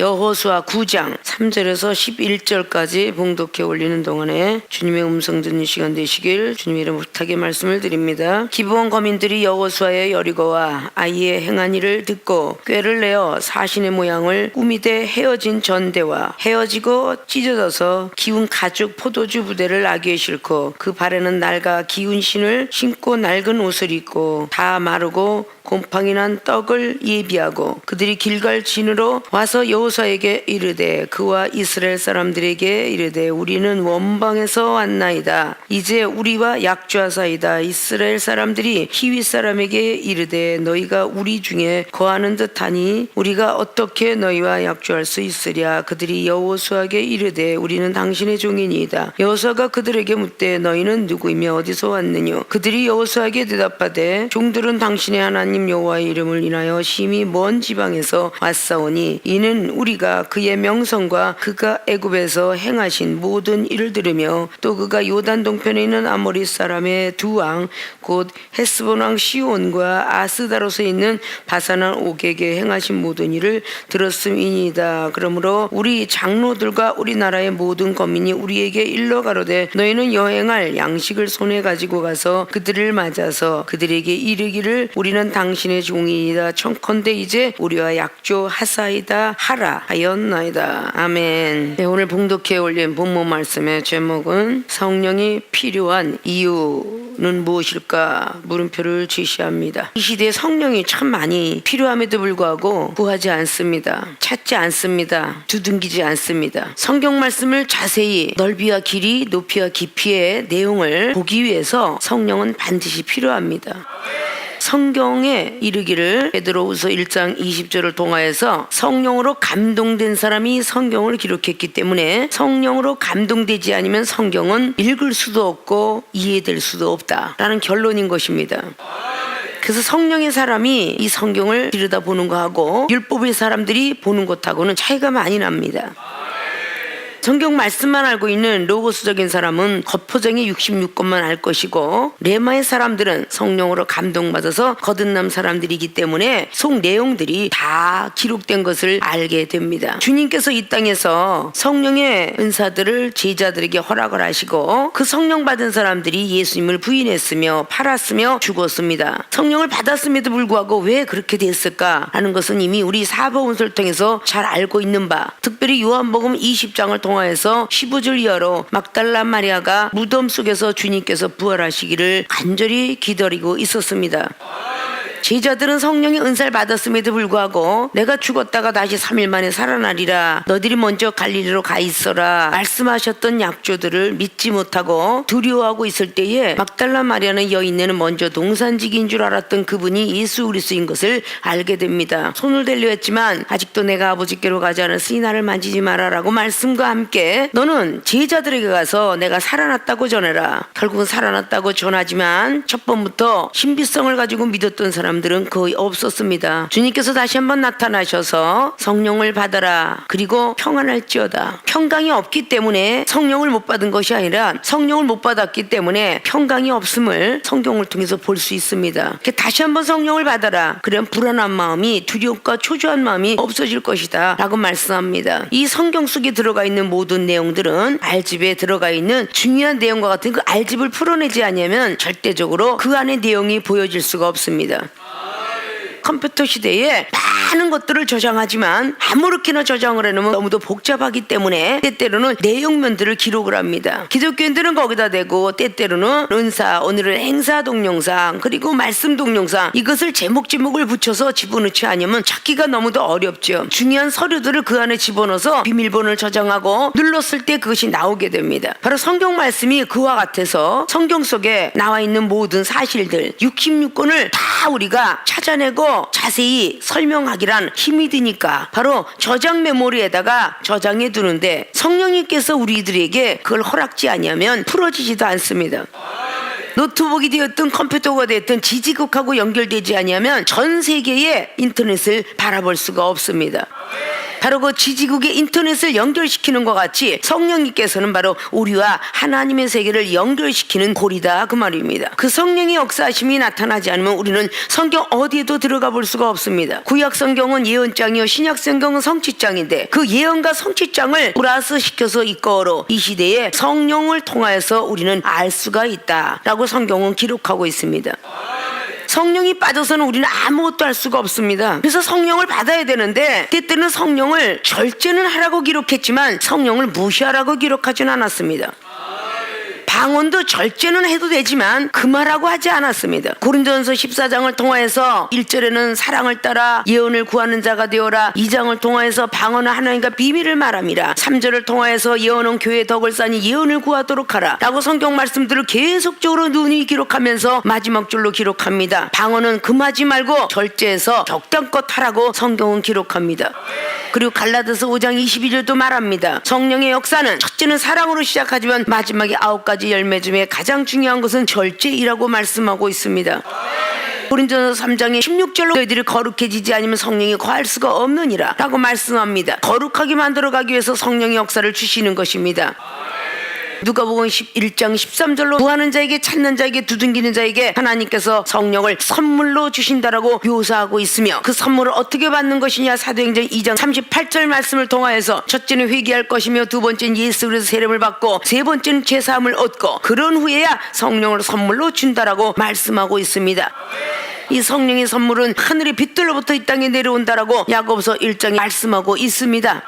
여호수아 9장 3절에서 11절까지 봉독해 올리는 동안에 주님의 음성 듣는 시간 되시길 주님의 이름 부탁의 말씀을 드립니다. 기브온 거민들이 여호수아의 여리고와 아이의 행한 일을 듣고 꾀를 내어 사신의 모양을 꾸미되 헤어진 전대와 헤어지고 찢어져서 기운 가죽 포도주 부대를 아귀에 싣고 그 발에는 낡아 기운 신을 신고 낡은 옷을 입고 다 마르고 곰팡이 난 떡을 예비하고 그들이 길갈 진으로 와서 여호수아에게 이르되 그와 이스라엘 사람들에게 이르되 우리는 원방에서 왔나이다. 이제 우리와 약주하사이다. 이스라엘 사람들이 히윗 사람에게 이르되 너희가 우리 중에 거하는 듯하니 우리가 어떻게 너희와 약주할 수 있으랴. 그들이 여호수아에게 이르되 우리는 당신의 종이니이다. 여호수아가 그들에게 묻되 너희는 누구이며 어디서 왔느뇨. 그들이 여호수아에게 대답하되 종들은 당신의 하나님 여호와의 이름을 인하여 심히 먼 지방에서 왔사오니 이는 우리가 그의 명성과 그가 애굽에서 행하신 모든 일을 들으며 또 그가 요단 동편에 있는 아모리 사람의 두 왕 곧 헤스본 왕 시온과 아스다롯에 있는 바산 왕 옥에게 행하신 모든 일을 들었음이니이다. 그러므로 우리 장로들과 우리나라의 모든 거민이 우리에게 일러 가로되 너희는 여행할 양식을 손에 가지고 가서 그들을 맞아서 그들에게 이르기를 우리는 당신의 종이이다. 청컨대 이제 우리와 약조하사이다 하라 하였나이다. 아멘. 네, 오늘 봉독해 올린 본문 말씀의 제목은 성령이 필요한 이유는 무엇일까 물음표를 제시합니다. 이 시대에 성령이 참 많이 필요함에도 불구하고 구하지 않습니다. 찾지 않습니다. 두둥기지 않습니다. 성경 말씀을 자세히 넓이와 길이 높이와 깊이의 내용을 보기 위해서 성령은 반드시 필요합니다. 성경에 이르기를 베드로후서 1장 20절을 통하여서 성령으로 감동된 사람이 성경을 기록했기 때문에 성령으로 감동되지 않으면 성경은 읽을 수도 없고 이해될 수도 없다라는 결론인 것입니다. 그래서 성령의 사람이 이 성경을 들여다보는 것하고 율법의 사람들이 보는 것하고는 차이가 많이 납니다. 성경 말씀만 알고 있는 로고스적인 사람은 겉포장의 66권만 알 것이고 레마의 사람들은 성령으로 감동받아서 거듭난 사람들이기 때문에 속 내용들이 다 기록된 것을 알게 됩니다. 주님께서 이 땅에서 성령의 은사들을 제자들에게 허락을 하시고 그 성령 받은 사람들이 예수님을 부인했으며 팔았으며 죽었습니다. 성령을 받았음에도 불구하고 왜 그렇게 됐을까 하는 것은 이미 우리 사복음서를 통해서 잘 알고 있는 바, 특별히 요한복음 20장을 통하여서 15절 이하로 막달라 마리아가 무덤 속에서 주님께서 부활하시기를 간절히 기다리고 있었습니다. 제자들은 성령의 은사를 받았음에도 불구하고 내가 죽었다가 다시 3일 만에 살아나리라 너희들이 먼저 갈릴리로 가 있어라 말씀하셨던 약조들을 믿지 못하고 두려워하고 있을 때에 막달라 마리아는 여인네는 먼저 동산직인 줄 알았던 그분이 예수 그리스도인 것을 알게 됩니다. 손을 대려 했지만 아직도 내가 아버지께로 가지 않았으니 나를 만지지 마라 라고 말씀과 함께 너는 제자들에게 가서 내가 살아났다고 전해라. 결국은 살아났다고 전하지만 첫 번부터 신비성을 가지고 믿었던 사람들은 거의 없었습니다. 주님께서 다시 한번 나타나셔서 성령을 받아라 그리고 평안할지어다. 평강이 없기 때문에 성령을 못 받은 것이 아니라 성령을 못 받았기 때문에 평강이 없음을 성경을 통해서 볼 수 있습니다. 다시 한번 성령을 받아라. 그러면 불안한 마음이 두려움과 초조한 마음이 없어질 것이다 라고 말씀합니다. 이 성경 속에 들어가 있는 모든 내용들은 알집에 들어가 있는 중요한 내용과 같은 그 알집을 풀어내지 않으면 절대적으로 그 안의 내용이 보여질 수가 없습니다. 컴퓨터 시대에 많은 것들을 저장하지만 아무렇게나 저장을 해놓으면 너무도 복잡하기 때문에 때때로는 내용면들을 기록을 합니다. 기독교인들은 거기다 대고 때때로는 은사, 오늘은 행사 동영상 그리고 말씀 동영상 이것을 제목을 붙여서 집어넣지 않으면 찾기가 너무도 어렵죠. 중요한 서류들을 그 안에 집어넣어서 비밀번호를 저장하고 눌렀을 때 그것이 나오게 됩니다. 바로 성경 말씀이 그와 같아서 성경 속에 나와 있는 모든 사실들 66권을 다 우리가 찾아내고 자세히 설명하기란 힘이 드니까 바로 저장 메모리에다가 저장해 두는데 성령님께서 우리들에게 그걸 허락지 아니하면 풀어지지도 않습니다. 노트북이 되었든 컴퓨터가 되었든 지지국하고 연결되지 아니하면 전 세계의 인터넷을 바라볼 수가 없습니다. 바로 그 지지국의 인터넷을 연결시키는 것 같이 성령님께서는 바로 우리와 하나님의 세계를 연결시키는 고리다 그 말입니다. 그 성령의 역사하심이 나타나지 않으면 우리는 성경 어디에도 들어가 볼 수가 없습니다. 구약 성경은 예언장이요 신약 성경은 성취장인데 그 예언과 성취장을 플러스 시켜서 이끌어 이 시대에 성령을 통하여서 우리는 알 수가 있다라고 성경은 기록하고 있습니다. 성령이 빠져서는 우리는 아무것도 할 수가 없습니다. 그래서 성령을 받아야 되는데 때때는 성령을 절제는 하라고 기록했지만 성령을 무시하라고 기록하진 않았습니다. 방언도 절제는 해도 되지만 금하라고 하지 않았습니다. 고린도전서 14장을 통하여서 1절에는 사랑을 따라 예언을 구하는 자가 되어라. 2장을 통하여서 방언은 하나님과 비밀을 말함이라. 3절을 통하여서 예언은 교회의 덕을 쌓니 예언을 구하도록 하라 라고 성경 말씀들을 계속적으로 눈이 기록하면서 마지막 줄로 기록합니다. 방언은 금하지 말고 절제해서 적당껏 하라고 성경은 기록합니다. 그리고 갈라디아서 5장 22절도 말합니다. 성령의 역사는 첫째는 사랑으로 시작하지만 마지막에 9가지 열매 중에 가장 중요한 것은 절제이라고 말씀하고 있습니다. 고린도전서 3장의 16절로 너희들이 거룩해지지 않으면 성령이 거할 수가 없느니라 라고 말씀합니다. 거룩하게 만들어가기 위해서 성령의 역사를 주시는 것입니다. 누가복음 11장 13절로 구하는 자에게 찾는 자에게 두둥기는 자에게 하나님께서 성령을 선물로 주신다라고 묘사하고 있으며 그 선물을 어떻게 받는 것이냐 사도행전 2장 38절 말씀을 통하여서 첫째는 회개할 것이며 두 번째는 예수 그리스도 세례를 받고 세 번째는 죄사함을 얻고 그런 후에야 성령을 선물로 준다라고 말씀하고 있습니다. 이 성령의 선물은 하늘의 빛들로부터 이 땅에 내려온다라고 야고보서 1장에 말씀하고 있습니다.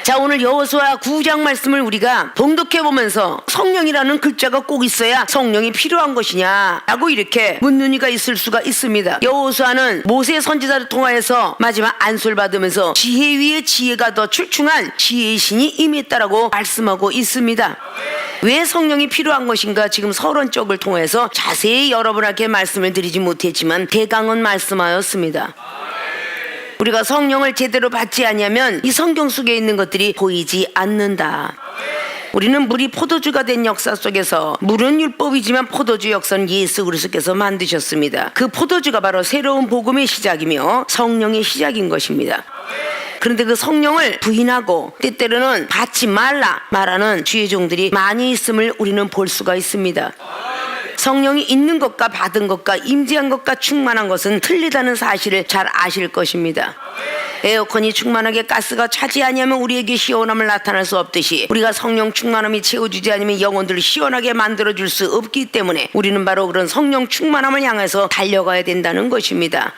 자, 오늘 여호수아 9장 말씀을 우리가 봉독해 보면서 성령이라는 글자가 꼭 있어야 성령이 필요한 것이냐 라고 이렇게 묻는 이가 있을 수가 있습니다. 여호수아는 모세 선지자를 통하여서 마지막 안수를 받으면서 지혜 위에 지혜가 더 출중한 지혜의 신이 임했다라고 말씀하고 있습니다. 왜 성령이 필요한 것인가 지금 서론적을 통해서 자세히 여러분에게 말씀을 드리지 못했지만 대강은 말씀하였습니다. 우리가 성령을 제대로 받지 않으면 이 성경 속에 있는 것들이 보이지 않는다. 우리는 물이 포도주가 된 역사 속에서 물은 율법이지만 포도주 역사는 예수 그리스도께서 만드셨습니다. 그 포도주가 바로 새로운 복음의 시작이며 성령의 시작인 것입니다. 그런데 그 성령을 부인하고 때때로는 받지 말라 말하는 주의 종들이 많이 있음을 우리는 볼 수가 있습니다. 성령이 있는 것과 받은 것과 임재한 것과 충만한 것은 틀리다는 사실을 잘 아실 것입니다. 에어컨이 충만하게 가스가 차지 아니하면 우리에게 시원함을 나타낼 수 없듯이 우리가 성령 충만함이 채워주지 않으면 영혼들을 시원하게 만들어줄 수 없기 때문에 우리는 바로 그런 성령 충만함을 향해서 달려가야 된다는 것입니다.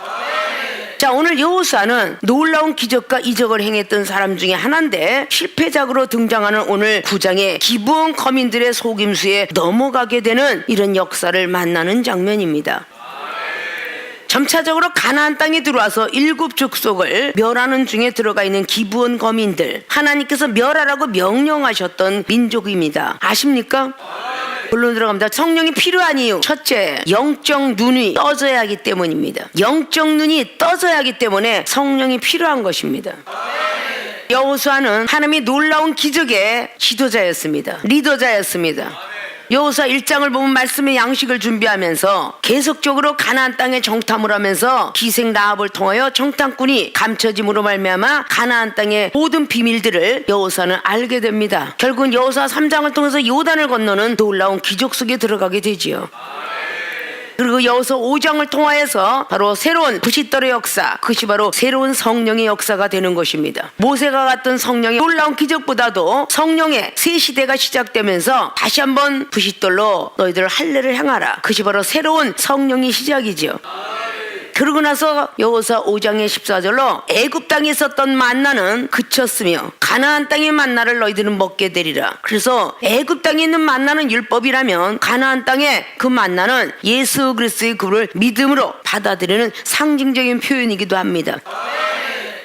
자, 오늘 여호수아는 놀라운 기적과 이적을 행했던 사람 중에 하나인데 실패작으로 등장하는 오늘 9장의 기브온 거민들의 속임수에 넘어가게 되는 이런 역사를 만나는 장면입니다. 점차적으로 가나안 땅에 들어와서 7 족속을 멸하는 중에 들어가 있는 기브온 거민들, 하나님께서 멸하라고 명령하셨던 민족입니다. 아십니까? 본론 들어갑니다. 성령이 필요한 이유 첫째, 영적 눈이 떠져야 하기 때문입니다. 영적 눈이 떠져야 하기 때문에 성령이 필요한 것입니다. 여호수아는 하나님의 놀라운 기적의 지도자였습니다. 리더자였습니다. 여호수아 1장을 보면 말씀의 양식을 준비하면서 계속적으로 가나안 땅에 정탐을 하면서 기생 라합을 통하여 정탐꾼이 감춰짐으로 말미암아 가나안 땅의 모든 비밀들을 여호수아는 알게 됩니다. 결국은 여호수아 3장을 통해서 요단을 건너는 놀라운 기적 속에 들어가게 되지요. 그리고 여호수아 5장을 통하여서 바로 새로운 부싯돌의 역사, 그것이 바로 새로운 성령의 역사가 되는 것입니다. 모세가 갔던 성령의 놀라운 기적보다도 성령의 새 시대가 시작되면서 다시 한번 부싯돌로 너희들 할례를 행하라. 그것이 바로 새로운 성령의 시작이죠. 그러고 나서 여호수아 5장의 14절로 애굽 땅에 있었던 만나는 그쳤으며 가나안 땅의 만나를 너희들은 먹게 되리라. 그래서 애굽 땅에 있는 만나는 율법이라면 가나안 땅의 그 만나는 예수 그리스도의 그를 믿음으로 받아들이는 상징적인 표현이기도 합니다.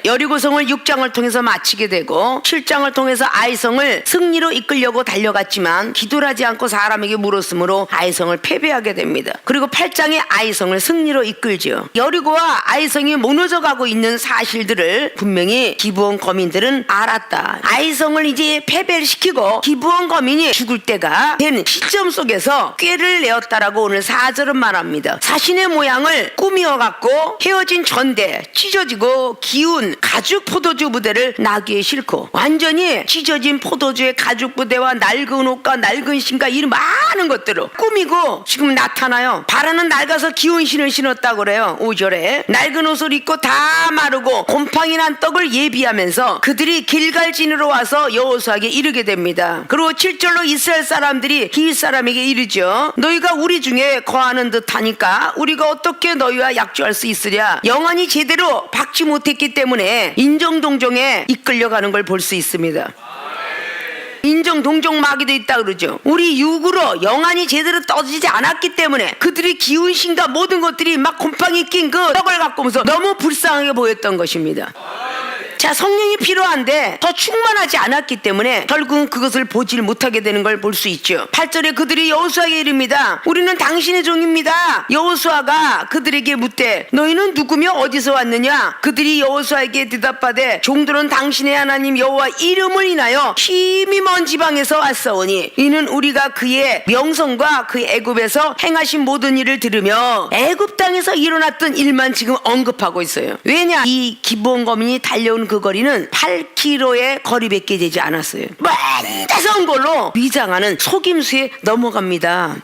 여리고성을 6장을 통해서 마치게 되고 7장을 통해서 아이성을 승리로 이끌려고 달려갔지만 기도를 하지 않고 사람에게 물었으므로 아이성을 패배하게 됩니다. 그리고 8장에 아이성을 승리로 이끌지요. 여리고와 아이성이 무너져 가고 있는 사실들을 분명히 기브온 거민들은 알았다. 아이성을 이제 패배를 시키고 기브온 거민이 죽을 때가 된 시점 속에서 꾀를 내었다라고 오늘 4절은 말합니다. 자신의 모양을 꾸미어 갖고 헤어진 전대, 찢어지고 기운 가죽 포도주 부대를 나귀에 싣고 완전히 찢어진 포도주의 가죽 부대와 낡은 옷과 낡은 신과 이런 많은 것들을 꾸미고 지금 나타나요. 바라는 낡아서 기운 신을 신었다고 그래요. 5절에 낡은 옷을 입고 다 마르고 곰팡이 난 떡을 예비하면서 그들이 길갈진으로 와서 여호수아에게 이르게 됩니다. 그리고 7절로 이스라엘 사람들이 히 사람에게 이르죠. 너희가 우리 중에 거하는 듯하니까 우리가 어떻게 너희와 약조할 수 있으랴. 영안이 제대로 박지 못했기 때문에 인정동정에 이끌려가는 걸 볼 수 있습니다. 인정동정 마귀도 있다 그러죠. 우리 육으로 영안이 제대로 떠지지 않았기 때문에 그들이 기운신과 모든 것들이 막 곰팡이 낀 그 떡을 갖고 오면서 너무 불쌍하게 보였던 것입니다. 자, 성령이 필요한데 더 충만하지 않았기 때문에 결국은 그것을 보질 못하게 되는 걸 볼 수 있죠. 8절에 그들이 여호수아에게 이릅니다. 우리는 당신의 종입니다. 여호수아가 그들에게 묻되 너희는 누구며 어디서 왔느냐? 그들이 여호수아에게 대답하되 종들은 당신의 하나님 여호와 이름을 인하여 힘이 먼 지방에서 왔사오니 이는 우리가 그의 명성과 그 애굽에서 행하신 모든 일을 들으며 애굽 땅에서 일어났던 일만 지금 언급하고 있어요. 왜냐? 이 기브온 거민이 달려온 그 거리는 8km의 거리밖에 되지 않았어요. 먼데서 온 걸로 위장하는 속임수에 넘어갑니다.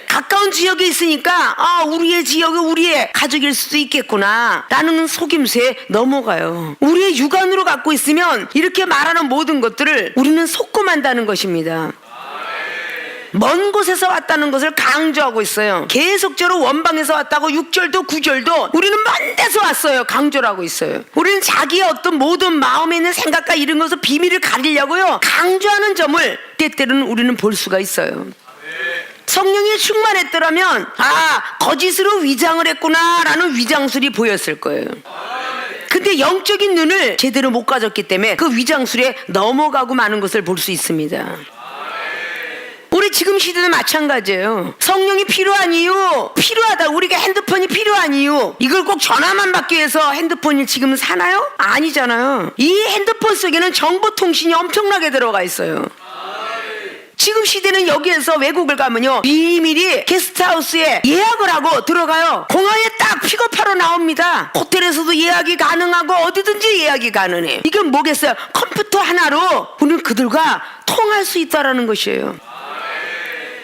가까운 지역에 있으니까 우리의 지역이 우리의 가족일 수도 있겠구나 라는 속임수에 넘어가요. 우리의 육안으로 갖고 있으면 이렇게 말하는 모든 것들을 우리는 속고만다는 것입니다. 먼 곳에서 왔다는 것을 강조하고 있어요. 계속적으로 원방에서 왔다고 6절도 9절도 우리는 먼 데서 왔어요. 강조를 하고 있어요. 우리는 자기의 어떤 모든 마음에 있는 생각과 이런 것을 비밀을 가리려고요 강조하는 점을 때때로는 우리는 볼 수가 있어요. 성령이 충만했더라면 거짓으로 위장을 했구나 라는 위장술이 보였을 거예요. 근데 영적인 눈을 제대로 못 가졌기 때문에 그 위장술에 넘어가고 마는 것을 볼 수 있습니다. 우리 지금 시대도 마찬가지예요. 성령이 필요한 이유, 필요하다. 우리가 핸드폰이 필요한 이유, 이걸 꼭 전화만 받기 위해서 핸드폰을 지금 사나요? 아니잖아요. 이 핸드폰 속에는 정보통신이 엄청나게 들어가 있어요. 지금 시대는 여기에서 외국을 가면요 미리미리 게스트하우스에 예약을 하고 들어가요. 공항에 딱 픽업하러 나옵니다. 호텔에서도 예약이 가능하고 어디든지 예약이 가능해. 이건 뭐겠어요? 컴퓨터 하나로 우리는 그들과 통할 수 있다라는 것이에요.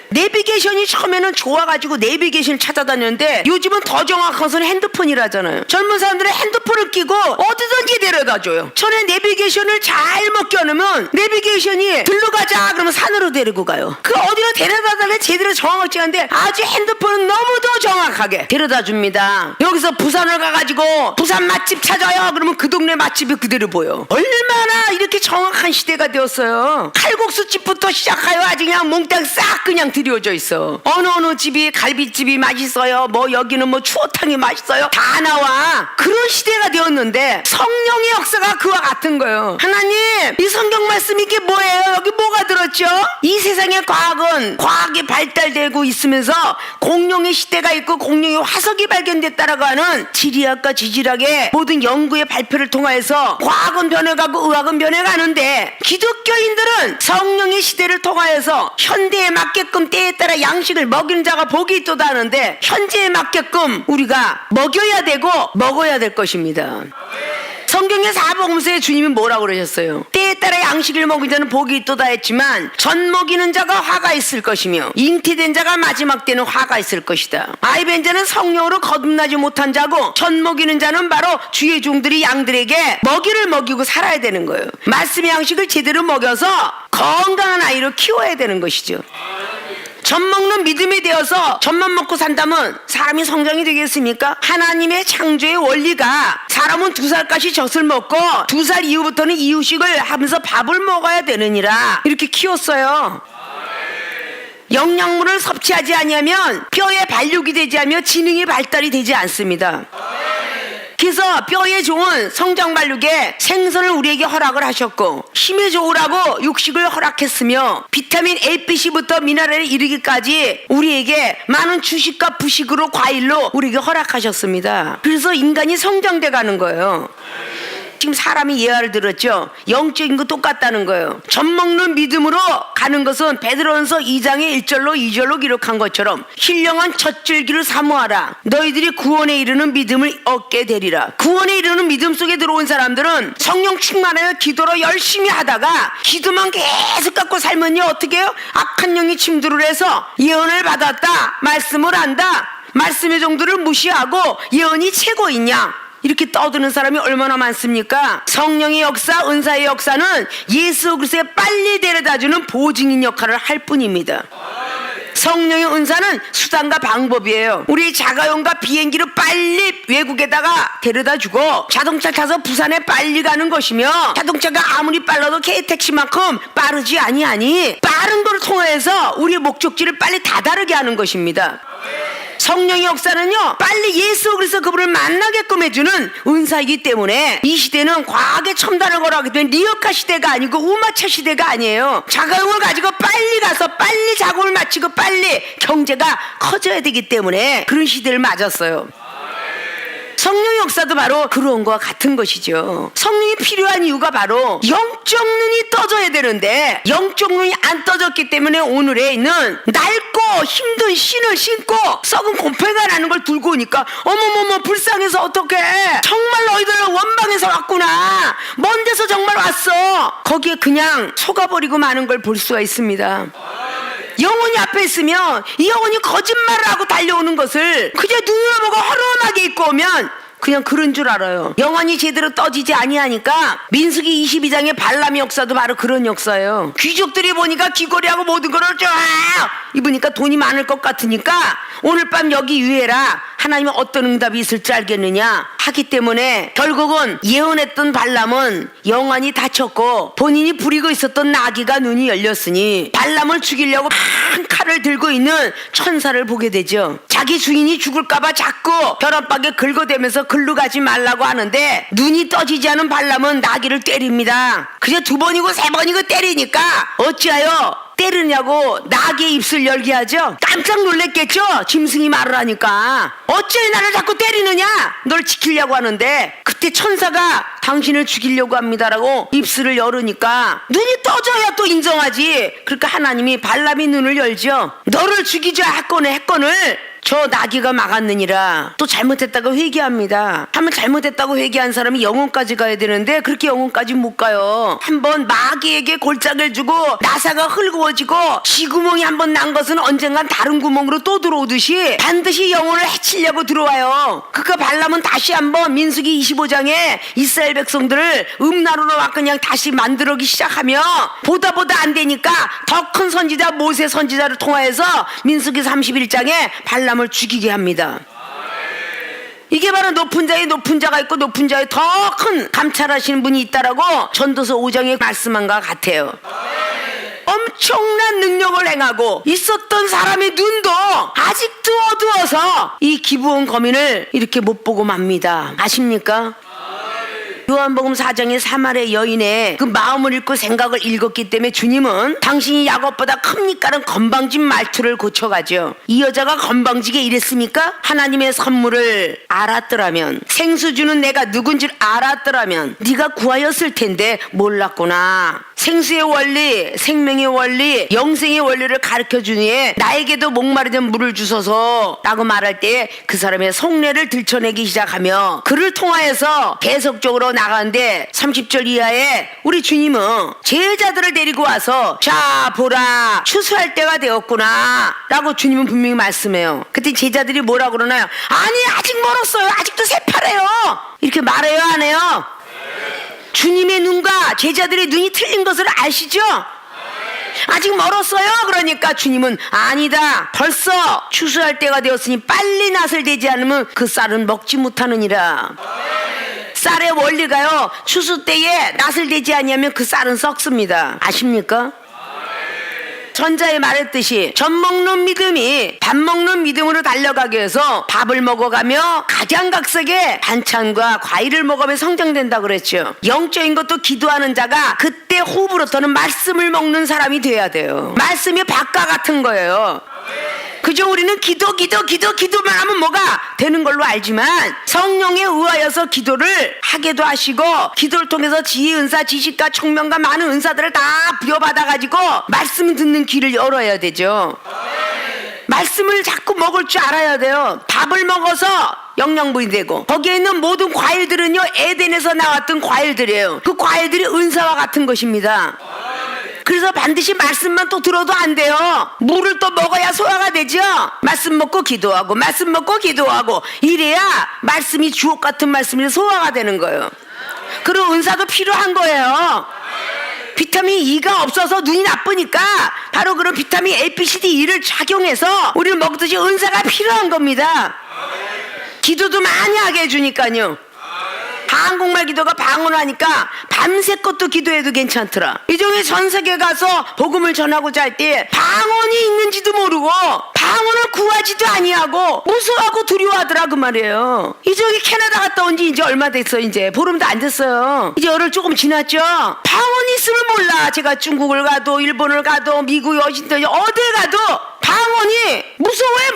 내비게이션이 처음에는 좋아가지고 내비게이션을 찾아다녔는데 요즘은 더 정확한 것은 핸드폰이라잖아요. 젊은 사람들은 핸드폰을 끼고 어디든지 데려다줘요. 전에 내비게이션을 잘못 껴놓으면 내비게이션이 들러가자 그러면 산으로 데리고 가요. 그 어디로 데려다달래 제대로 정확하지 않은데 아주 핸드폰은 너무도 정확하게 데려다줍니다. 여기서 부산을 가가지고 부산 맛집 찾아요 그러면 그 동네 맛집이 그대로 보여. 얼마나 이렇게 정확한 시대가 되었어요. 칼국수집부터 시작하여 아주 그냥 몽땅 싹 그냥 드리워져 있어. 어느 집이 갈비집이 맛있어요, 뭐 여기는 뭐 추어탕이 맛있어요, 다 나와. 그런 시대가 되었는데 성령의 역사가 그와 같은 거예요. 하나님, 이 성경 말씀 이게 뭐예요? 여기 뭐가 들었죠? 이 세상의 과학은 과학이 발달되고 있으면서 공룡의 시대가 있고 공룡의 화석이 발견됐다라고 하는 지리학과 지질학의 모든 연구의 발표를 통하여서 과학은 변해가고 의학은 변해가는데 기독교인들은 성령의 시대를 통하여서 현대에 맞게끔 때에 따라 양식을 먹이는 자가 복이 있도다 하는데 현재에 맞게끔 우리가 먹여야 되고 먹어야 될 것입니다. 성경의 사복음서에 주님이 뭐라고 그러셨어요? 때에 따라 양식을 먹은 자는 복이 있도다 했지만 전 먹이는 자가 화가 있을 것이며 잉태된 자가 마지막 때는 화가 있을 것이다. 아이벤 자는 성령으로 거듭나지 못한 자고 전 먹이는 자는 바로 주의 종들이 양들에게 먹이를 먹이고 살아야 되는 거예요. 말씀의 양식을 제대로 먹여서 건강한 아이로 키워야 되는 것이죠. 젖 먹는 믿음이 되어서 젖만 먹고 산다면 사람이 성장이 되겠습니까? 하나님의 창조의 원리가 사람은 2살까지 젖을 먹고 2살 이후부터는 이유식을 하면서 밥을 먹어야 되느니라 이렇게 키웠어요. 영양분을 섭취하지 아니하면 뼈에 발육이 되지 않으며 지능이 발달이 되지 않습니다. 그래서 뼈에 좋은 성장 발육에 생선을 우리에게 허락을 하셨고 힘에 좋으라고 육식을 허락했으며 비타민 A, B, C부터 미네랄에 이르기까지 우리에게 많은 주식과 부식으로 과일로 우리에게 허락하셨습니다. 그래서 인간이 성장돼 가는 거예요. 지금 사람이 예화를 들었죠. 영적인 거 똑같다는 거예요. 젖 먹는 믿음으로 가는 것은 베드로전서 2장의 1절로 2절로 기록한 것처럼 신령한 젖줄기를 사모하라. 너희들이 구원에 이르는 믿음을 얻게 되리라. 구원에 이르는 믿음 속에 들어온 사람들은 성령 충만하여 기도로 열심히 하다가 기도만 계속 갖고 살면요 어떻게 해요? 악한 영이 침투를 해서 예언을 받았다, 말씀을 한다, 말씀의 정도를 무시하고 예언이 최고이냐 이렇게 떠드는 사람이 얼마나 많습니까? 성령의 역사, 은사의 역사는 예수 그리스도에 빨리 데려다주는 보증인 역할을 할 뿐입니다. 성령의 은사는 수단과 방법이에요. 우리 자가용과 비행기를 빨리 외국에다가 데려다주고 자동차 타서 부산에 빨리 가는 것이며, 자동차가 아무리 빨라도 K택시만큼 빠르지 아니하니 빠른 걸 통해서 우리의 목적지를 빨리 다다르게 하는 것입니다. 성령의 역사는요 빨리 예수 그리스도 그분을 만나게끔 해주는 은사이기 때문에 이 시대는 과학의 첨단을 걸어가기 때문에 리어카 시대가 아니고 우마차 시대가 아니에요. 자가용을 가지고 빨리 가서 빨리 작업을 마치고 빨리 경제가 커져야 되기 때문에 그런 시대를 맞았어요. 성령의 역사도 바로 그런 것과 같은 것이죠. 성령이 필요한 이유가 바로 영적 눈이 떠져야 되는데 영적 눈이 안 떠졌기 때문에 오늘에 있는 낡고 힘든 신을 신고 썩은 곰팡이가 나는 걸 들고 오니까 어머머머 불쌍해서 어떡해, 정말 너희들은 원방에서 왔구나, 먼 데서 정말 왔어, 거기에 그냥 속아버리고 마는 걸 볼 수가 있습니다. 영혼이 앞에 있으면 이 영혼이 거짓말을 하고 달려오는 것을 그냥 눈으로 보고 허름하게 입고 오면 그냥 그런 줄 알아요. 영혼이 제대로 떠지지 아니하니까 민수기 22장의 발람의 역사도 바로 그런 역사예요. 귀족들이 보니까 귀걸이하고 모든 거를 쫙 입으니까 돈이 많을 것 같으니까 오늘 밤 여기 유해라, 하나님은 어떤 응답이 있을지 알겠느냐 하기 때문에 결국은 예언했던 발람은 영안이 다쳤고 본인이 부리고 있었던 나귀가 눈이 열렸으니 발람을 죽이려고 큰 칼을 들고 있는 천사를 보게 되죠. 자기 주인이 죽을까봐 자꾸 벼랑박에 긁어대면서 글로 가지 말라고 하는데 눈이 떠지지 않은 발람은 나귀를 때립니다. 그냥 2번이고 3번이고 때리니까 어찌하여 때리냐고 나귀의 입술 열게 하죠. 깜짝 놀랐겠죠. 짐승이 말을 하니까 어째 나를 자꾸 때리느냐, 널 지키려고 하는데 그때 천사가 당신을 죽이려고 합니다라고 입술을 열으니까 눈이 떠져야 또 인정하지. 그러니까 하나님이 발람이 눈을 열죠. 너를 죽이자 했건을 저 나귀가 막았느니라. 또 잘못했다고 회개합니다. 한번 잘못했다고 회개한 사람이 영혼까지 가야 되는데 그렇게 영혼까지 못 가요. 한번 마귀에게 골짜기를 주고 나사가 헐거워지고 쥐구멍이 한번 난 것은 언젠간 다른 구멍으로 또 들어오듯이 반드시 영혼을 해치려고 들어와요. 그러니까 발람은 다시 한번 민수기 25장에 이스라엘 백성들을 음란으로 막 그냥 다시 만들기 시작하며 보다 안 되니까 더 큰 선지자 모세 선지자를 통하여서 민수기 31장에 발람을 죽이게 합니다. 이게 바로 높은 자에 높은 자가 있고 높은 자에 더 큰 감찰하시는 분이 있다라고 전도서 5장에 말씀한 것 같아요. 엄청난 능력을 행하고 있었던 사람의 눈도 아직도 어두워서 이 기브온 거민을 이렇게 못 보고 맙니다. 아십니까? 요한복음 4장의 사마리아 여인의 그 마음을 읽고 생각을 읽었기 때문에 주님은 당신이 야곱보다 큽니까라는 건방진 말투를 고쳐가죠. 이 여자가 건방지게 이랬습니까? 하나님의 선물을 알았더라면, 생수주는 내가 누군지 알았더라면 네가 구하였을 텐데 몰랐구나. 생수의 원리, 생명의 원리, 영생의 원리를 가르쳐준 후에 나에게도 목마르던 물을 주소서 라고 말할 때 그 사람의 속내를 들춰내기 시작하며 그를 통하여서 계속적으로 나가는데 30절 이하에 우리 주님은 제자들을 데리고 와서 자 보라 추수할 때가 되었구나 라고 주님은 분명히 말씀해요. 그때 제자들이 뭐라고 그러나요? 아니 아직 멀었어요, 아직도 새파래요, 이렇게 말해요 안 해요? 주님의 눈과 제자들의 눈이 틀린 것을 아시죠? 아직 멀었어요. 그러니까 주님은 아니다, 벌써 추수할 때가 되었으니 빨리 낫을 대지 않으면 그 쌀은 먹지 못하느니라. 쌀의 원리가요, 추수 때에 낫을 대지 않으면 그 쌀은 썩습니다. 아십니까? 전자에 말했듯이 젖 먹는 믿음이 밥 먹는 믿음으로 달려가기 위해서 밥을 먹어가며 각양각색의 반찬과 과일을 먹으며 성장된다고 그랬죠. 영적인 것도 기도하는 자가 그때 호흡으로부터는 말씀을 먹는 사람이 돼야 돼요. 말씀이 밥과 같은 거예요. 그저 우리는 기도만 하면 뭐가 되는 걸로 알지만 성령에 의하여서 기도를 하게도 하시고 기도를 통해서 지혜 은사, 지식과 총명과 많은 은사들을 다 부여받아가지고 말씀 듣는 귀를 열어야 되죠. 말씀을 자꾸 먹을 줄 알아야 돼요. 밥을 먹어서 영양분이 되고 거기에 있는 모든 과일들은요 에덴에서 나왔던 과일들이에요. 그 과일들이 은사와 같은 것입니다. 그래서 반드시 말씀만 또 들어도 안 돼요. 물을 또 먹어야 소화가 되죠. 말씀 먹고 기도하고 말씀 먹고 기도하고 이래야 말씀이 주옥 같은 말씀이 소화가 되는 거예요. 그리고 은사도 필요한 거예요. 비타민 E가 없어서 눈이 나쁘니까 바로 그런 비타민 A, B, C, D, E를 작용해서 우리를 먹듯이 은사가 필요한 겁니다. 기도도 많이 하게 해주니까요. 한국말 기도가 방언하니까 밤새 것도 기도해도 괜찮더라. 이종에 전 세계 가서 복음을 전하고자 할 때 방언이 있는지도 모르고 방언을 구하지도 아니하고 무서워하고 두려워하더라 그 말이에요. 이종이 캐나다 갔다 온 지 이제 얼마 됐어. 이제 보름도 안 됐어요. 이제 열흘 조금 지났죠. 방언이 있으면 몰라. 제가 중국을 가도 일본을 가도 미국, 워싱턴 어딜 가도 방언이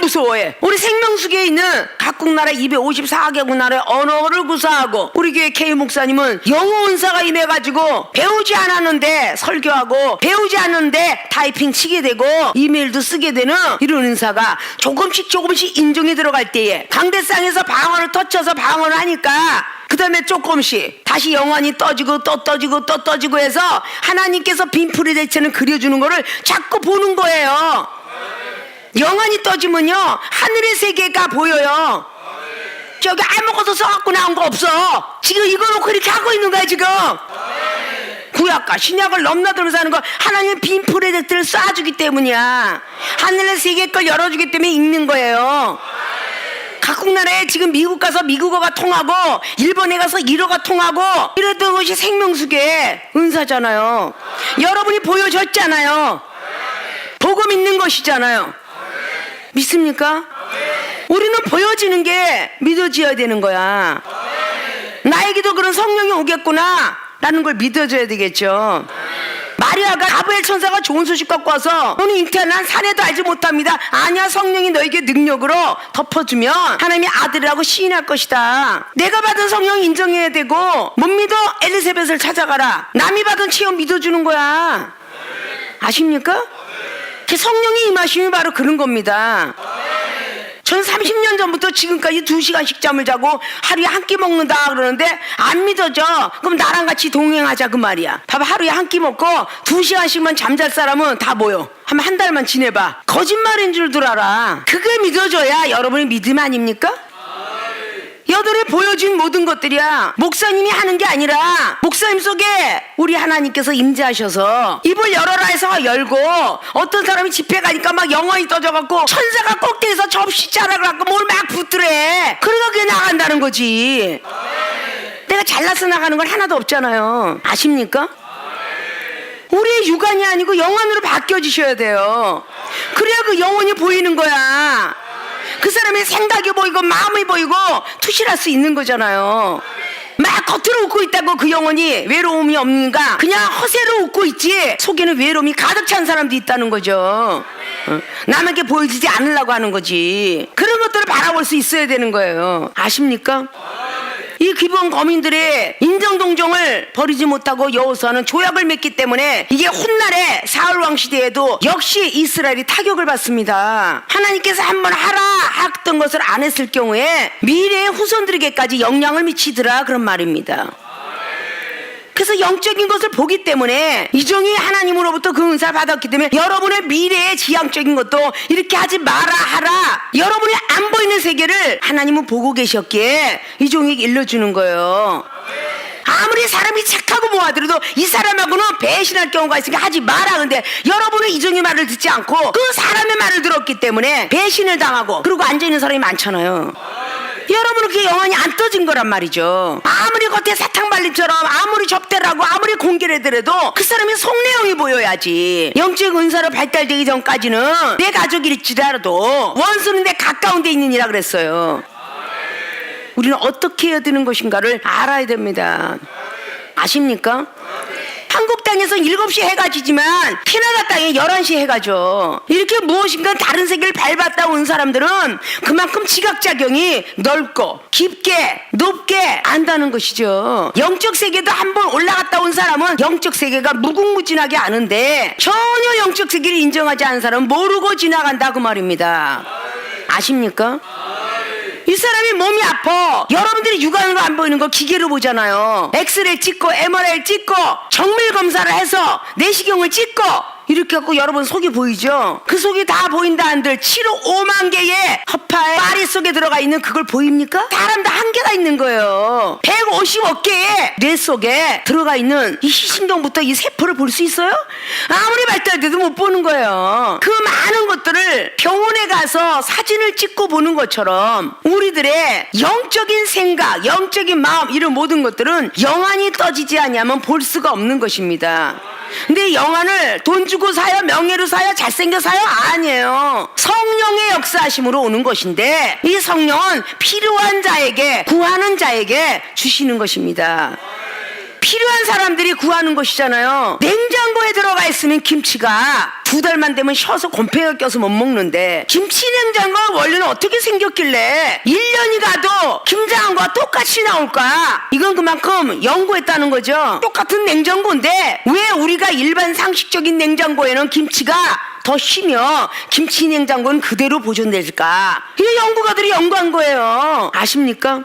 무서워해. 우리 생명수계에 있는 각국 나라 254개국 나라의 언어를 구사하고 우리 교회 K 목사님은 영어 은사가 임해가지고 배우지 않았는데 설교하고 배우지 않는데 타이핑 치게 되고 이메일도 쓰게 되는 이런 은사가 조금씩 인정이 들어갈 때에 강대상에서 방언을 터쳐서 방언을 하니까 그 다음에 조금씩 다시 영혼이 떠지고 또 떠지고 해서 하나님께서 빈풀이 대체는 그려주는 거를 자꾸 보는 거예요. 영혼이 떠지면요 하늘의 세계가 보여요. 저기 아무것도 써갖고 나온 거 없어. 지금 이거 놓고 이렇게 하고 있는 거야 지금. 구약과 신약을 넘나들면서 하는 거 하나님의 빈 프로젝트를 쏴주기 때문이야. 하늘의 세계 걸 열어주기 때문에 읽는 거예요. 각국 나라에 지금 미국 가서 미국어가 통하고 일본에 가서 일어가 통하고 이랬던 것이 생명수계의 은사잖아요. 여러분이 보여줬잖아요. 복음 있는 것이잖아요. 믿습니까? 우리는 보여지는 게 믿어져야 되는 거야. 나에게도 그런 성령이 오겠구나 라는 걸 믿어줘야 되겠죠. 마리아가 가브리엘 천사가 좋은 소식 갖고 와서 너는 잉태한 사내도 알지 못합니다. 아니야, 성령이 너에게 능력으로 덮어주면 하나님이 아들이라고 시인할 것이다. 내가 받은 성령 인정해야 되고 못 믿어 엘리사벳을 찾아가라. 남이 받은 체험 믿어주는 거야. 아십니까? 성령이 임하심이 바로 그런 겁니다. 전 30년 전부터 지금까지 2시간씩 잠을 자고 하루에 한 끼 먹는다 그러는데 안 믿어져. 그럼 나랑 같이 동행하자 그 말이야. 봐봐, 하루에 한 끼 먹고 2시간씩만 잠잘 사람은 다 모여. 한 달만 지내봐. 거짓말인 줄들 알아. 그게 믿어져야 여러분의 믿음 아닙니까? 여들이 보여준 모든 것들이야 목사님이 하는 게 아니라 목사님 속에 우리 하나님께서 임재하셔서 입을 열어라 해서 열고, 어떤 사람이 집회 가니까 막 영혼이 떠져갖고 천사가 꼭대기에서 접시 자락을 뭘 막 붙들래. 그러다 그게 나간다는 거지. 내가 잘나서 나가는 건 하나도 없잖아요. 아십니까? 우리의 육안이 아니고 영혼으로 바뀌어지셔야 돼요. 그래야 그 영혼이 보이는 거야. 그 사람의 생각이 보이고 마음이 보이고 투실할 수 있는 거잖아요. 막 겉으로 웃고 있다고 그 영혼이 외로움이 없는가? 그냥 허세로 웃고 있지 속에는 외로움이 가득 찬 사람도 있다는 거죠. 남에게 보여지지 않으려고 하는 거지. 그런 것들을 바라볼 수 있어야 되는 거예요. 아십니까? 이 기브온 거민들의 인정동정을 버리지 못하고 여호수아는 조약을 맺기 때문에 이게 훗날에 사울왕 시대에도 역시 이스라엘이 타격을 받습니다. 하나님께서 한번 하라 했던 것을 안 했을 경우에 미래의 후손들에게까지 영향을 미치더라 그런 말입니다. 그래서 영적인 것을 보기 때문에 이종이 하나님으로부터 그 은사를 받았기 때문에 여러분의 미래의 지향적인 것도 이렇게 하지 마라 하라, 여러분이 안 보이는 세계를 하나님은 보고 계셨기에 이종에게 일러주는 거예요. 아무리 사람이 착하고 뭐하더라도 이 사람하고는 배신할 경우가 있으니까 하지 마라. 근데 여러분은 이종의 말을 듣지 않고 그 사람의 말을 들었기 때문에 배신을 당하고 그러고 앉아있는 사람이 많잖아요. 여러분은 그게 영혼이 안 떠진 거란 말이죠. 아무리 겉에 사탕발림처럼 아무리 접대라고 아무리 공개를 해더라도 그 사람의 속내용이 보여야지. 영적 은사로 발달되기 전까지는 내 가족일지라도 원수는 내 가까운 데 있느니라 그랬어요. 우리는 어떻게 해야 되는 것인가를 알아야 됩니다. 아십니까? 한국 땅에서 7시 해가 지지만 캐나다 땅에 천장에 11시 해가 져. 이렇게 무엇인가 다른 세계를 밟았다 온 사람들은 그만큼 지각작용이 넓고 깊게 높게 안다는 것이죠. 영적 세계도 한번 올라갔다 온 사람은 영적 세계가 무궁무진하게 아는데 전혀 영적 세계를 인정하지 않은 사람은 모르고 지나간다 그 말입니다. 아십니까? 이 사람이 몸이 아파. 여러분들이 육안으로 안 보이는 거 기계로 보잖아요. 엑스레이 찍고 MRI 찍고 정밀 검사를 해서 내시경을 찍고 이렇게 갖고 여러분 속이 보이죠? 그 속이 다 보인다 한들 7억 5만 개의 허파에 파리 속에 들어가 있는 그걸 보입니까? 사람 다 한계가 있는 거예요. 150억 개의 뇌 속에 들어가 있는 이 희신경부터 이 세포를 볼 수 있어요? 아무리 발달돼도 못 보는 거예요. 그 많은 것들을 병원에 가서 사진을 찍고 보는 것처럼 우리들의 영적인 생각, 영적인 마음 이런 모든 것들은 영안이 떠지지 않으면 볼 수가 없는 것입니다. 근데 영안을 돈 주고 사요? 명예로 사요? 잘생겨 사요? 아니에요. 성령의 역사하심으로 오는 것인데 이 성령은 필요한 자에게 구하는 자에게 주시는 것입니다. 필요한 사람들이 구하는 것이잖아요. 냉장고에 들어가 있으면 김치가 2달만 되면 셔서 곰팡이가 껴서 못 먹는데 김치 냉장고가 원래는 어떻게 생겼길래 1년이 가도 김장한거와 똑같이 나올까? 이건 그만큼 연구했다는 거죠. 똑같은 냉장고인데 왜 우리가 일반 상식적인 냉장고에는 김치가 더 쉬며 김치 냉장고는 그대로 보존될까? 이 연구가들이 연구한 거예요. 아십니까?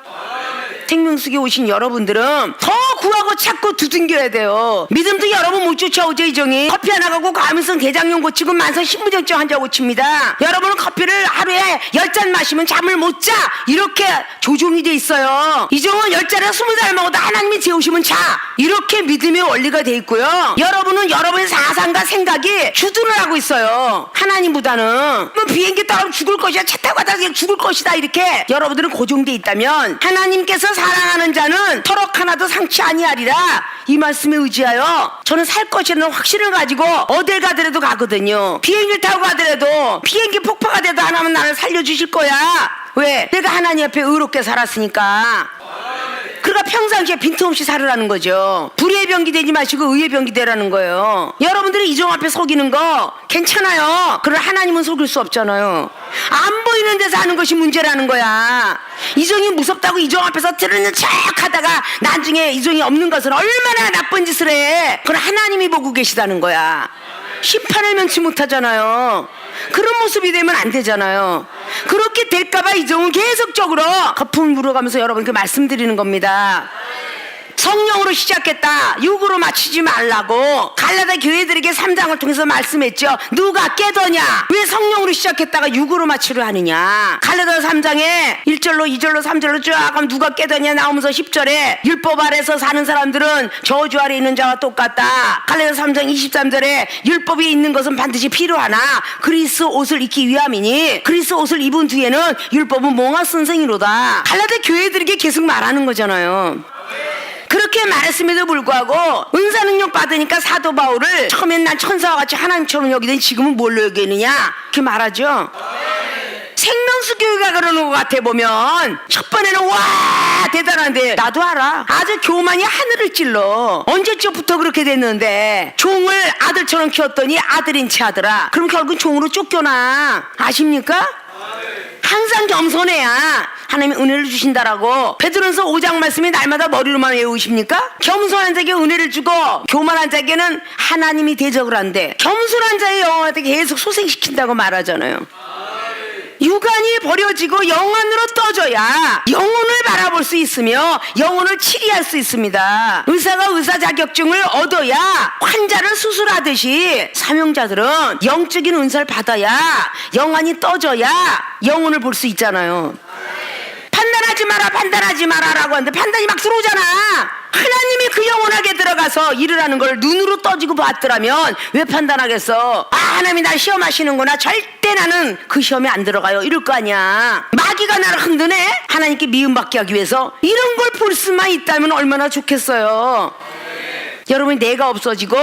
생명수에 오신 여러분들은 더 구하고 찾고 두둥겨야 돼요. 믿음도 여러분 못 쫓아오죠. 이정이 커피 하나 가고 과민성 대장염 고치고 만성 신부전증 환자 고칩니다. 여러분은 커피를 하루에 10잔 마시면 잠을 못 자. 이렇게 조종이 돼 있어요. 이정은 10잔에 20살 먹어도 하나님이 재우시면 자. 이렇게 믿음의 원리가 돼 있고요. 여러분은 여러분의 사상과 생각이 주둔을 하고 있어요. 하나님보다는 뭐 비행기 따라면 죽을 것이야, 차 타고 가다 죽을 것이다, 이렇게 여러분들은 고정돼 있다면 하나님께서 사랑하는 자는 터럭 하나도 상치 아니하리라 이 말씀에 의지하여 저는 살 것이라는 확신을 가지고 어딜 가더라도 가거든요. 비행기를 타고 가더라도 비행기 폭파가 돼도 하나면 나를 살려주실 거야. 왜? 내가 하나님 앞에 의롭게 살았으니까. 그러니까 평상시에 빈틈없이 살으라는 거죠. 불의의 병기 되지 마시고 의의 병기 되라는 거예요. 여러분들이 이정 앞에 속이는 거 괜찮아요. 그러나 하나님은 속일 수 없잖아요. 안 보이는 데서 하는 것이 문제라는 거야. 이정이 무섭다고 이정 앞에서 들으는 척 하다가 나중에 이정이 없는 것은 얼마나 나쁜 짓을 해. 그걸 하나님이 보고 계시다는 거야. 심판을 면치 못하잖아요. 그런 모습이 되면 안 되잖아요. 그렇게 될까봐 이정은 계속적으로 거품을 물어가면서 여러분께 말씀드리는 겁니다. 성령으로 시작했다. 육으로 맞추지 말라고 갈라다 교회들에게 3장을 통해서 말씀했죠. 누가 깨더냐? 왜 성령으로 시작했다가 육으로 맞추려 하느냐? 갈라다 3장에 1절로 2절로 3절로 쭉 하면 누가 깨더냐 나오면서 10절에 율법 아래서 사는 사람들은 저주 아래 있는 자와 똑같다. 갈라다 3장 23절에 율법이 있는 것은 반드시 필요하나 그리스 옷을 입기 위함이니 그리스 옷을 입은 뒤에는 율법은 몽화 선생이로다. 갈라다 교회들에게 계속 말하는 거잖아요. 그렇게 말했음에도 불구하고 은사 능력 받으니까 사도 바울을 처음엔 난 천사와 같이 하나님처럼 여기더니 지금은 뭘로 여기느냐 이렇게 말하죠. 생명수 교회가 그러는 것 같아. 보면 첫 번에는 와 대단한데 나도 알아. 아주 교만이 하늘을 찔러. 언제쯤부터 그렇게 됐는데 종을 아들처럼 키웠더니 아들인 채 하더라. 그럼 결국 종으로 쫓겨나. 아십니까? 항상 겸손해야 하나님이 은혜를 주신다라고 베드로전서 5장 말씀이 날마다 머리로만 외우십니까? 겸손한 자에게 은혜를 주고 교만한 자에게는 하나님이 대적을 한대. 겸손한 자의 영혼한테 계속 소생시킨다고 말하잖아요. 육안이 버려지고 영안으로 떠져야 영혼을 바라볼 수 있으며 영혼을 치리할 수 있습니다. 의사가 의사 자격증을 얻어야 환자를 수술하듯이 사명자들은 영적인 은사를 받아야 영안이 떠져야 영혼을 볼 수 있잖아요. 판단하지 마라 라고 하는데 판단이 막 들어오잖아. 하나님이 그 영혼에게 들어가서 일을 하는 걸 눈으로 떠지고 봤더라면 왜 판단하겠어? 아, 하나님이 날 시험하시는구나. 절대 나는 그 시험에 안 들어가요. 이럴 거 아니야. 마귀가 나를 흔드네. 하나님께 미움받게 하기 위해서. 이런 걸 볼 수만 있다면 얼마나 좋겠어요. 여러분이 내가 없어지고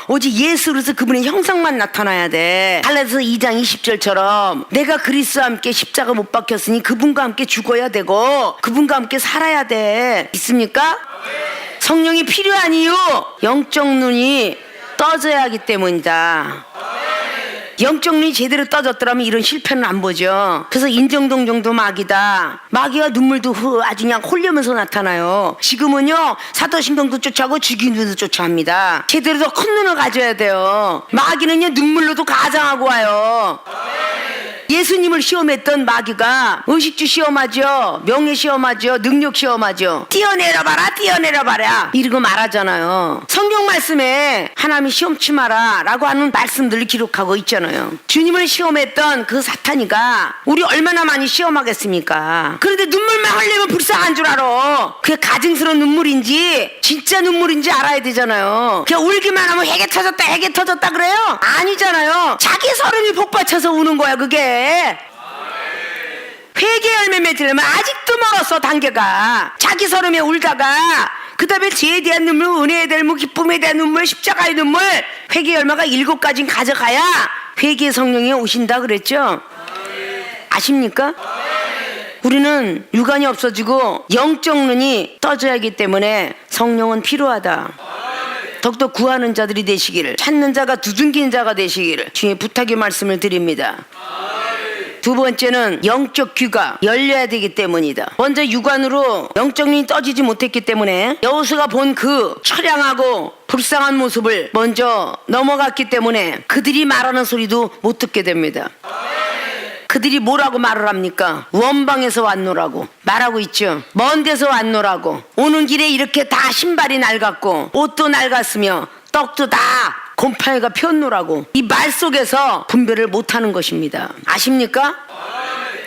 오직 예수 그리스도 그분의 형상만 나타나야 돼. 갈라디아서 2장 20절처럼 내가 그리스도와 함께 십자가 못 박혔으니 그분과 함께 죽어야 되고 그분과 함께 살아야 돼. 있습니까? 성령이 필요한 이유 영적 눈이 떠져야 하기 때문이다. 영적 눈이 제대로 떠졌더라면 이런 실패는 안 보죠. 그래서 인정동 정도 마귀다. 마귀가 눈물도 아주 그냥 홀려면서 나타나요. 지금은요 사도신경도 쫓아하고 죽이는데도 쫓아합니다. 제대로 더 큰 눈을 가져야 돼요. 마귀는요 눈물로도 가장하고 와요. 예수님을 시험했던 마귀가 의식주 시험하죠, 명예 시험하죠, 능력 시험하죠. 뛰어내려봐라 뛰어내려봐라 이러고 말하잖아요. 성경 말씀에 하나님이 시험치 마라 라고 하는 말씀들을 기록하고 있잖아요. 주님을 시험했던 그 사탄이가 우리 얼마나 많이 시험하겠습니까? 그런데 눈물만 흘리면 불쌍한 줄 알아. 그게 가증스러운 눈물인지 진짜 눈물인지 알아야 되잖아요. 그냥 울기만 하면 해게 터졌다 그래요? 아니잖아요. 자기 서름이 복받쳐서 우는 거야 그게. 회개 열매 맺으려면 아직도 멀었어 단계가. 자기 서름에 울다가 그 다음에 죄에 대한 눈물, 은혜에 대한 눈물, 기쁨에 대한 눈물, 십자가의 눈물, 회개 열매가 7가지는 가져가야 회개 성령이 오신다 그랬죠. 아십니까? 우리는 육안이 없어지고 영적 눈이 떠져야 하기 때문에 성령은 필요하다. 더욱더 구하는 자들이 되시기를, 찾는 자가 두둥기는 자가 되시기를 주의 부탁의 말씀을 드립니다. 두 번째는 영적 귀가 열려야 되기 때문이다. 먼저 육안으로 영적 눈이 떠지지 못했기 때문에 여호수아가 본 그 처량하고 불쌍한 모습을 먼저 넘어갔기 때문에 그들이 말하는 소리도 못 듣게 됩니다. 그들이 뭐라고 말을 합니까? 원방에서 왔노라고 말하고 있죠. 먼 데서 왔노라고. 오는 길에 이렇게 다 신발이 낡았고 옷도 낡았으며 떡도 다 곰팡이가 폈노라고. 이 말 속에서 분별을 못하는 것입니다. 아십니까?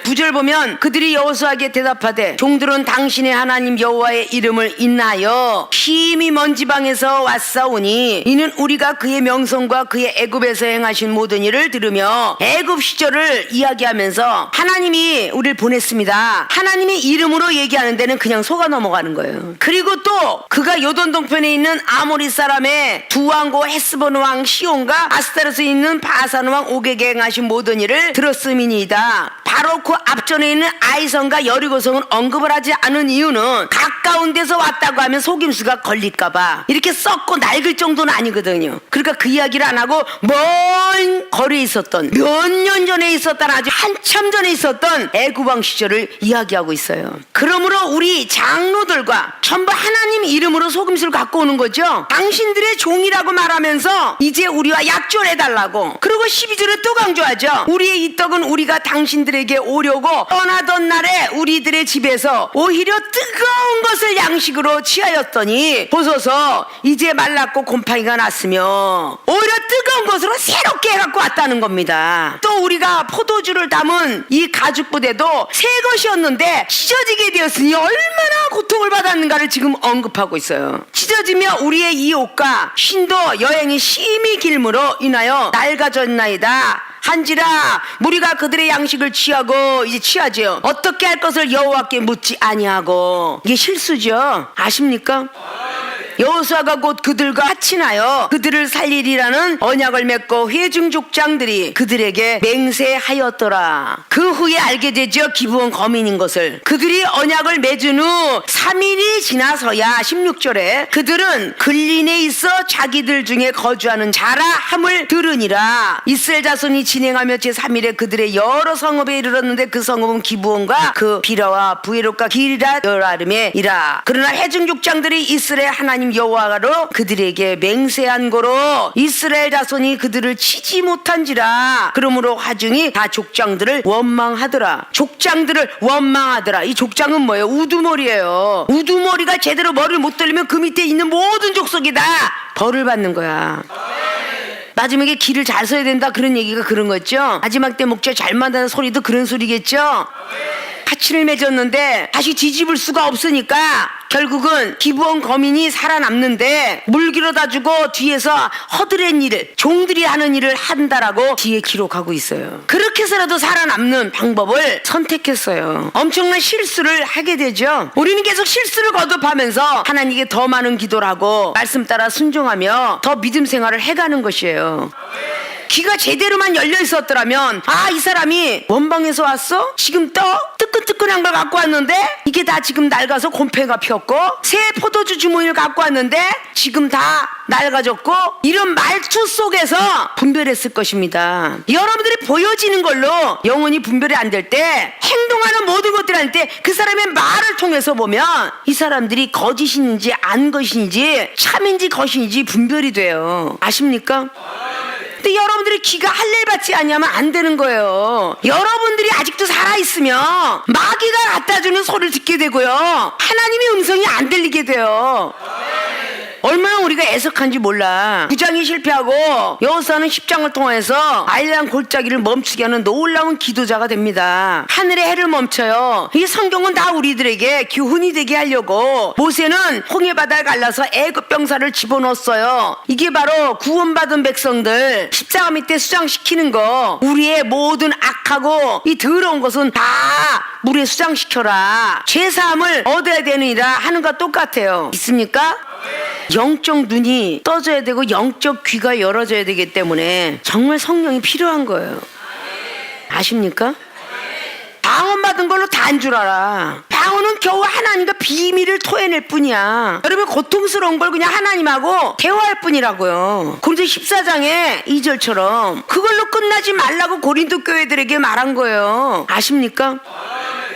9절 보면 그들이 여호수아에게 대답하되 종들은 당신의 하나님 여호와의 이름을 인하여 힘이 먼 지방에서 왔사오니 이는 우리가 그의 명성과 그의 애굽에서 행하신 모든 일을 들으며 애굽 시절을 이야기하면서 하나님이 우리를 보냈습니다. 하나님의 이름으로 얘기하는 데는 그냥 속아 넘어가는 거예요. 그리고 또 그가 요돈 동편에 있는 아모리 사람의 두 왕고 헤스본 왕 시온과 아스타로스에 있는 바산 왕 옥에게 행하신 모든 일을 들었음이니이다. 바로 그 앞전에 있는 아이성과 여리고성은 언급을 하지 않은 이유는 가까운 데서 왔다고 하면 속임수가 걸릴까봐. 이렇게 썩고 낡을 정도는 아니거든요. 그러니까 그 이야기를 안 하고 먼 거리에 있었던, 몇 년 전에 있었던, 아주 한참 전에 있었던 애굽왕 시절을 이야기하고 있어요. 그러므로 우리 장로들과 전부 하나님 이름으로 속임수를 갖고 오는 거죠. 당신들의 종이라고 말하면서 이제 우리와 약조해달라고. 그리고 12절에 또 강조하죠. 우리의 이 떡은 우리가 당신들에게 오려고 떠나던 날에 우리들의 집에서 오히려 뜨거운 것을 양식으로 취하였더니 보소서 이제 말랐고 곰팡이가 났으며 오히려 뜨거운 것으로 새롭게 해갖고 왔다는 겁니다. 또 우리가 포도주를 담은 이 가죽 부대도 새 것이었는데 찢어지게 되었으니 얼마나 고통을 받았는가를 지금 언급하고 있어요. 찢어지며 우리의 이 옷과 쉰도 여행이 심히 길므로 인하여 낡아졌나이다 한지라 무리가 그들의 양식을 취하고 이제 취하지요. 어떻게 할 것을 여호와께 묻지 아니하고. 이게 실수죠. 아십니까? 여호수아가 곧 그들과 합친하여 그들을 살리리라는 언약을 맺고 회중 족장들이 그들에게 맹세하였더라. 그 후에 알게 되죠. 기브온 거민인 것을. 그들이 언약을 맺은 후 3일이 지나서야 16절에 그들은 근린에 있어 자기들 중에 거주하는 자라 함을 들으니라. 이스라엘 자손이 진행하며 제3일에 그들의 여러 성읍에 이르렀는데 그 성읍은 기브온과 그 비라와 부에롯과 기리랏 여라름이라. 그러나 회중 족장들이 이스라엘 하나님 여호와로 그들에게 맹세한 거로 이스라엘 자손이 그들을 치지 못한지라. 그러므로 하중이 다 족장들을 원망하더라. 족장들을 원망하더라. 이 족장은 뭐예요? 우두머리예요. 우두머리가 제대로 머리를 못 돌리면 그 밑에 있는 모든 족속이 다 벌을 받는 거야. 마지막에 길을 잘 서야 된다 그런 얘기가 그런 거죠. 마지막 때 목자 잘 만다는 소리도 그런 소리겠죠. 파친을 맺었는데 다시 뒤집을 수가 없으니까 결국은 기브온 거민이 살아남는데 물 길어다 주고 뒤에서 허드렛 일을 종들이 하는 일을 한다라고 뒤에 기록하고 있어요. 그렇게 해서라도 살아남는 방법을 선택했어요. 엄청난 실수를 하게 되죠. 우리는 계속 실수를 거듭하면서 하나님께 더 많은 기도를 하고 말씀 따라 순종하며 더 믿음 생활을 해가는 것이에요. 귀가 제대로만 열려 있었더라면 아, 이 사람이 원방에서 왔어? 지금 뜨끈뜨끈한 걸 갖고 왔는데 이게 다 지금 낡아서 곰팡이가 피었고, 새 포도주 주머니를 갖고 왔는데 지금 다 낡아졌고, 이런 말투 속에서 분별했을 것입니다. 여러분들이 보여지는 걸로 영혼이 분별이 안 될 때, 행동하는 모든 것들을 할 때 그 사람의 말을 통해서 보면 이 사람들이 거짓인지 안 것인지 참인지 것인지 분별이 돼요. 아십니까? 근데 여러분들이 귀가 할례 받지 않냐면 안 되는 거예요. 여러분들이 아직도 살아있으면 마귀가 갖다주는 소리를 듣게 되고요, 하나님의 음성이 안 들리게 돼요. 얼마나 우리가 애석한지 몰라. 9장이 실패하고 여호수아는 10장을 통해서 아일란 골짜기를 멈추게 하는 놀라운 기도자가 됩니다. 하늘의 해를 멈춰요. 이 성경은 다 우리들에게 교훈이 되게 하려고 모세는 홍해 바다를 갈라서 애굽 병사를 집어넣었어요. 이게 바로 구원받은 백성들 십자가 밑에 수장시키는 거. 우리의 모든 악하고 이 더러운 것은 다 물에 수장시켜라, 죄사함을 얻어야 되느니라 하는 것과 똑같아요. 있습니까? 영적 눈이 떠져야 되고 영적 귀가 열어져야 되기 때문에 정말 성령이 필요한 거예요. 아십니까? 방언받은 걸로 다 안 줄 알아. 방언은 겨우 하나님과 비밀을 토해낼 뿐이야. 여러분, 고통스러운 걸 그냥 하나님하고 대화할 뿐이라고요. 고린도 14장에 2절처럼 그걸로 끝나지 말라고 고린도 교회들에게 말한 거예요. 아십니까?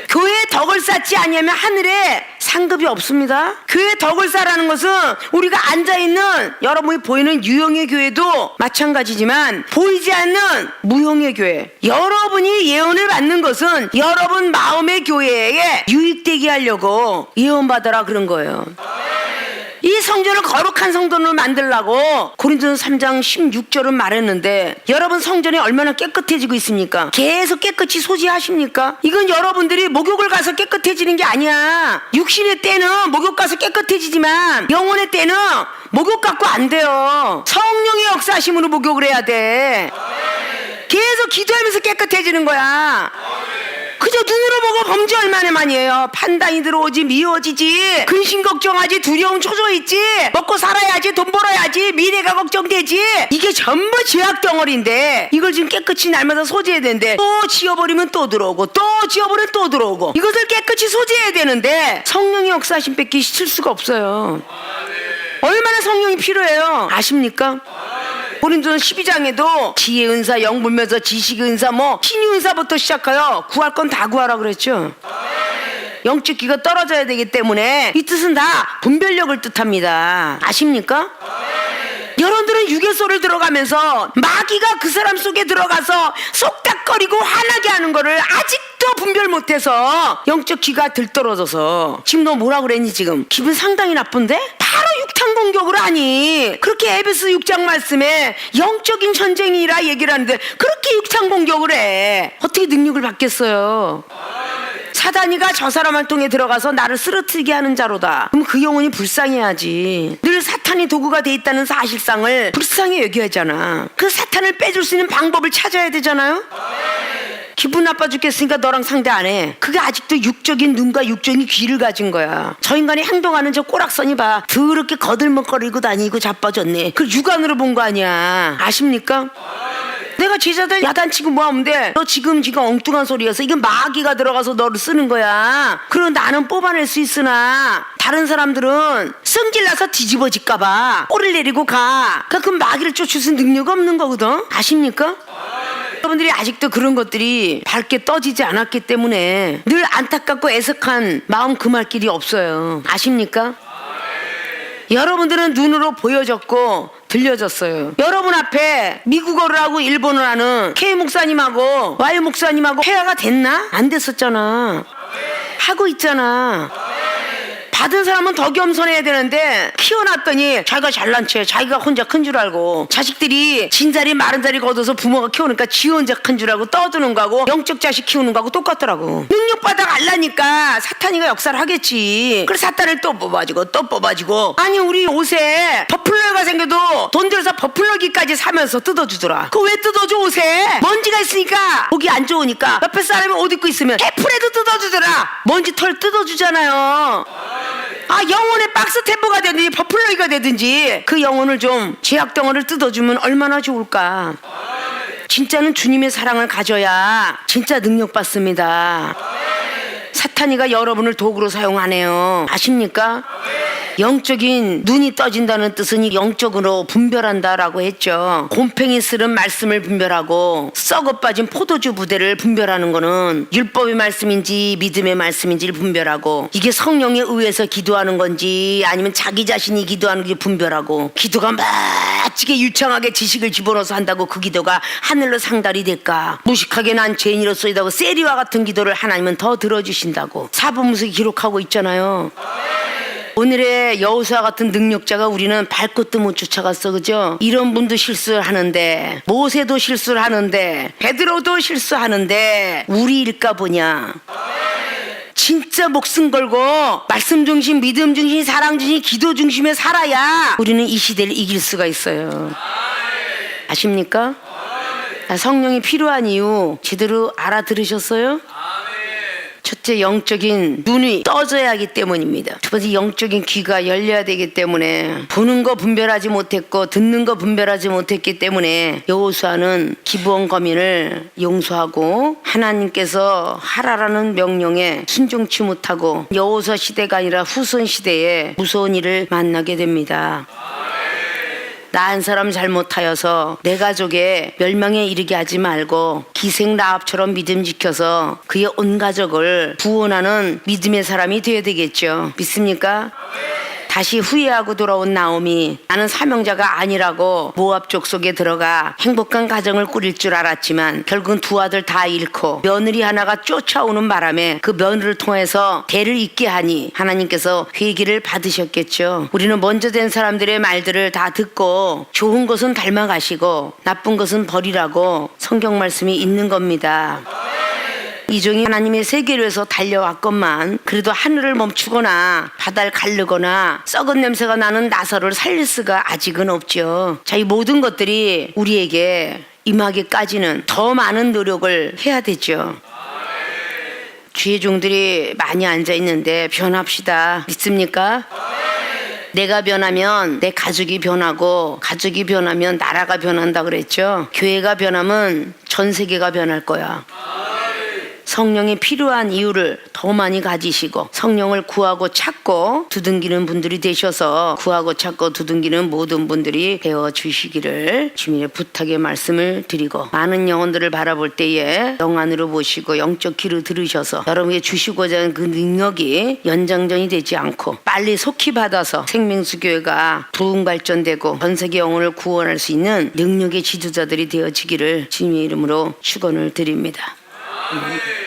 교회에 덕을 쌓지 않으면 하늘에 상급이 없습니다. 교회에 덕을 쌓라는 것은 우리가 앉아있는 여러분이 보이는 유형의 교회도 마찬가지지만 보이지 않는 무형의 교회, 여러분이 예언을 받는 것은 여러분 마음의 교회에 유익되게 하려고 예언받아라 그런 거예요. 이 성전을 거룩한 성전으로 만들라고 고린도서 3장 16절은 말했는데, 여러분 성전이 얼마나 깨끗해지고 있습니까? 계속 깨끗이 소지하십니까? 이건 여러분들이 목욕을 가서 깨끗해지는 게 아니야. 육신의 때는 목욕 가서 깨끗해지지만 영혼의 때는 목욕 갖고 안 돼요. 성령의 역사하심으로 목욕을 해야 돼. 계속 기도하면서 깨끗해지는 거야. 그저 눈으로 보고 범죄 얼마나 많이 해요. 판단이 들어오지, 미워지지, 근심 걱정하지, 두려움 초조했지, 먹고 살아야지, 돈 벌어야지, 미래가 걱정되지. 이게 전부 죄악 덩어리인데 이걸 지금 깨끗이 날마다 소지해야 되는데, 또 지워버리면 또 들어오고, 또 지워버리면 또 들어오고, 이것을 깨끗이 소지해야 되는데 성령의 역사하심 뺏기 칠 수가 없어요. 얼마나 성령이 필요해요. 아십니까? 고린도서 12장에도 지혜 은사, 영분면서 지식의 은사, 신의 은사부터 시작하여 구할 건 다 구하라 그랬죠. 영적 귀가 떨어져야 되기 때문에 이 뜻은 다 분별력을 뜻합니다. 아십니까? 여러분들은 유괴소를 들어가면서 마귀가 그 사람 속에 들어가서 속닥거리고 화나게 하는 거를 아직도 분별 못해서 영적 귀가 들떨어져서 지금 너 뭐라 그랬니? 지금 기분 상당히 나쁜데? 바로 육탄 공격을 하니. 그렇게 에베소 6장 말씀에 영적인 전쟁이라 얘기를 하는데 그렇게 육탄 공격을 해. 어떻게 능력을 받겠어요? 사단이가 저 사람을 통해 들어가서 나를 쓰러뜨리게 하는 자로다. 그럼 그 영혼이 불쌍해야지. 늘 사탄이 도구가 돼 있다는 사실상을 불쌍히 여겨야잖아. 그 사탄을 빼줄 수 있는 방법을 찾아야 되잖아요. 기분 나빠 죽겠으니까 너랑 상대 안 해. 그게 아직도 육적인 눈과 육적인 귀를 가진 거야. 저 인간이 행동하는 저 꼬락선이 봐. 더럽게 거들먹거리고 다니고 자빠졌네. 그걸 육안으로 본 거 아니야. 아십니까? 내가 제자들 야단치고 뭐하면 돼? 너 지금 엉뚱한 소리여서 이건 마귀가 들어가서 너를 쓰는 거야. 그럼 나는 뽑아낼 수 있으나 다른 사람들은 성질나서 뒤집어질까봐 꼬리를 내리고 가. 그러니까 그 마귀를 쫓을 수 있는 능력 없는 거거든. 아십니까? 여러분들이 아직도 그런 것들이 밝게 떠지지 않았기 때문에 늘 안타깝고 애석한 마음 금할 길이 없어요. 아십니까? 여러분들은 눈으로 보여졌고 들려졌어요. 여러분 앞에 미국어를 하고 일본어를 하는 K 목사님하고 Y 목사님하고 회화가 됐나? 안 됐었잖아. 하고 있잖아. 받은 사람은 더 겸손해야 되는데 키워놨더니 자기가 잘난 체, 자기가 혼자 큰 줄 알고, 자식들이 진자리 마른 자리 걷어서 부모가 키우니까 지 혼자 큰 줄 알고 떠드는 거하고 영적 자식 키우는 거하고 똑같더라고. 능력받아 갈라니까 사탄이가 역사를 하겠지. 그래서 사탄을 또 뽑아지고 또 뽑아지고. 아니 우리 옷에 버플러가 생겨도 돈 들여서 버플러기까지 사면서 뜯어주더라. 그거 왜 뜯어줘? 옷에 먼지가 있으니까 보기 안 좋으니까. 옆에 사람이 옷 입고 있으면 해프레도 뜯어주더라. 먼지 털 뜯어주잖아요. 영혼의 박스 템포가 되든지 버플러기가 되든지 그 영혼을 좀 죄악 덩어리를 뜯어주면 얼마나 좋을까. 진짜는 주님의 사랑을 가져야 진짜 능력 받습니다. 사탄이가 여러분을 도구로 사용하네요. 아십니까? 영적인 눈이 떠진다는 뜻은 영적으로 분별한다라고 했죠. 곰팽이 쓸은 말씀을 분별하고 썩어 빠진 포도주 부대를 분별하는 거는 율법의 말씀인지 믿음의 말씀인지를 분별하고, 이게 성령에 의해서 기도하는 건지 아니면 자기 자신이 기도하는 게 분별하고, 기도가 멋지게 유창하게 지식을 집어넣어서 한다고 그 기도가 하늘로 상달이 될까? 무식하게 난 죄인이로소이다고 세리와 같은 기도를 하나님은 더 들어주신다고 사부문서에 기록하고 있잖아요. 오늘의 여호수아 같은 능력자가 우리는 발끝도 못 쫓아갔어, 그죠? 이런 분도 실수를 하는데, 모세도 실수를 하는데, 베드로도 실수하는데 우리일까 보냐? 진짜 목숨 걸고 말씀 중심, 믿음 중심, 사랑 중심, 기도 중심에 살아야 우리는 이 시대를 이길 수가 있어요. 아십니까? 성령이 필요한 이유 제대로 알아들으셨어요? 첫째, 영적인 눈이 떠져야 하기 때문입니다. 두 번째, 영적인 귀가 열려야 되기 때문에, 보는 거 분별하지 못했고 듣는 거 분별하지 못했기 때문에 여호수아는 기브온 거민을 용서하고 하나님께서 하라라는 명령에 순종치 못하고 여호수아 시대가 아니라 후손 시대에 무서운 일을 만나게 됩니다. 나 한 사람 잘못하여서 내 가족의 멸망에 이르게 하지 말고 기생 라합처럼 믿음 지켜서 그의 온 가족을 구원하는 믿음의 사람이 되어야 되겠죠. 믿습니까? 다시 후회하고 돌아온 나오미, 나는 사명자가 아니라고 모압 족속에 들어가 행복한 가정을 꾸릴 줄 알았지만 결국은 두 아들 다 잃고 며느리 하나가 쫓아오는 바람에 그 며느리를 통해서 대를 잇게 하니 하나님께서 회개를 받으셨겠죠. 우리는 먼저 된 사람들의 말들을 다 듣고 좋은 것은 닮아가시고 나쁜 것은 버리라고 성경 말씀이 있는 겁니다. 이 종이 하나님의 세계를 위해서 달려왔건만 그래도 하늘을 멈추거나 바다를 가르거나 썩은 냄새가 나는 나사로를 살릴 수가 아직은 없죠. 자, 이 모든 것들이 우리에게 임하기까지는 더 많은 노력을 해야 되죠. 주의 종들이 많이 앉아있는데 변합시다. 믿습니까? 내가 변하면 내 가족이 변하고, 가족이 변하면 나라가 변한다 그랬죠. 교회가 변하면 전 세계가 변할 거야. 성령이 필요한 이유를 더 많이 가지시고 성령을 구하고 찾고 두둥기는 분들이 되셔서 구하고 찾고 두둥기는 모든 분들이 되어 주시기를 주님의 부탁의 말씀을 드리고, 많은 영혼들을 바라볼 때에 영 안으로 보시고 영적 귀로 들으셔서 여러분에게 주시고자 하는 그 능력이 연장전이 되지 않고 빨리 속히 받아서 생명수 교회가 부흥 발전되고 전 세계 영혼을 구원할 수 있는 능력의 지도자들이 되어지기를 주님의 이름으로 축원을 드립니다. 아멘.